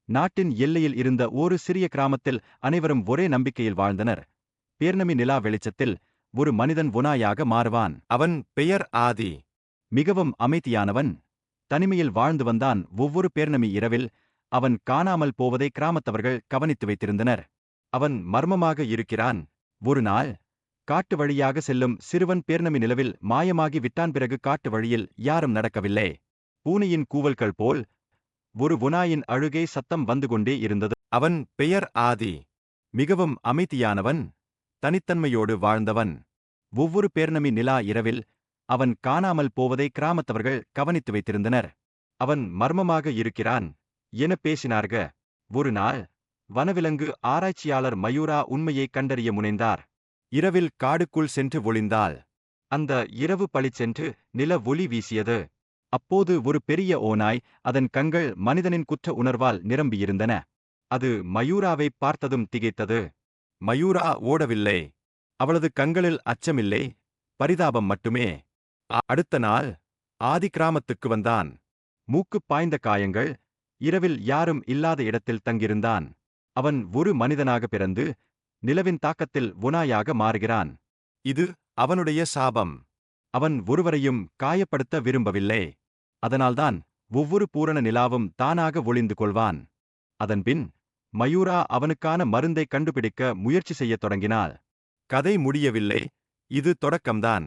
நாட்டின் எல்லையில் இருந்த ஒரு சிறிய கிராமத்தில் அனைவரும் ஒரே நம்பிக்கையில் வாழ்ந்தனர். பேர்ணமி நிலா வெளிச்சத்தில் ஒரு மனிதன் வுனாயாக மாறுவான். அவன் பெயர் ஆதி. மிகவும் அமைதியானவன். தனிமையில் வாழ்ந்து வந்தான். ஒவ்வொரு பேர்ணமி இரவில் அவன் காணாமல் போவதை கிராமத்தவர்கள் கவனித்து வைத்திருந்தனர். அவன் மர்மமாக இருக்கிறான். ஒரு நாள் காட்டு வழியாக செல்லும் சிறுவன் பேர்ணமி நிலவில் மாயமாகி விட்டான். பிறகு காட்டு வழியில் யாரும் நடக்கவில்லை. பூனையின் கூவல்கள் போல் ஒரு வுனாயின் அழுகை சத்தம் வந்து கொண்டே இருந்தது. அவன் பெயர் ஆதி. மிகவும் அமைதியானவன். தனித்தன்மையோடு வாழ்ந்தவன். ஒவ்வொரு பேர்ணமி நிலா இரவில் அவன் காணாமல் போவதை கிராமத்தவர்கள் கவனித்து வைத்திருந்தனர். அவன் மர்மமாக இருக்கிறான் என பேசினார்க. ஒரு நாள் வனவிலங்கு ஆராய்ச்சியாளர் மயூரா உண்மையை கண்டறிய முனைந்தார். இரவில் காடுக்குள் சென்று ஒளிந்தாள். அந்த இரவு பளிச்சென்று நில ஒளி வீசியது. அப்போது ஒரு பெரிய ஓநாய், அதன் கண்கள் மனிதனின் குற்ற உணர்வால் நிரம்பியிருந்தன. அது மயூராவை பார்த்ததும் திகைத்தது. மயூரா ஓடவில்லை. அவளது கண்களில் அச்சமில்லை, பரிதாபம் மட்டுமே. அடுத்த நாள் ஆதி கிராமத்துக்கு வந்தான். மூக்குப் பாய்ந்த காயங்கள். இரவில் யாரும் இல்லாத இடத்தில் தங்கியிருந்தான். அவன் ஒரு மனிதனாக பிறந்து நிலவின் தாக்கத்தில் வுனாயாக மாறுகிறான். இது அவனுடைய சாபம். அவன் ஒருவரையும் காயப்படுத்த விரும்பவில்லை. அதனால்தான் ஒவ்வொரு பூரண நிலாவும் தானாக ஒளிந்து கொள்வான். அதன்பின் மயூரா அவனுக்கான மருந்தை கண்டுபிடிக்க முயற்சி செய்யத் தொடங்கினாள். கதை முடியவில்லை. இது தொடக்கம்தான்.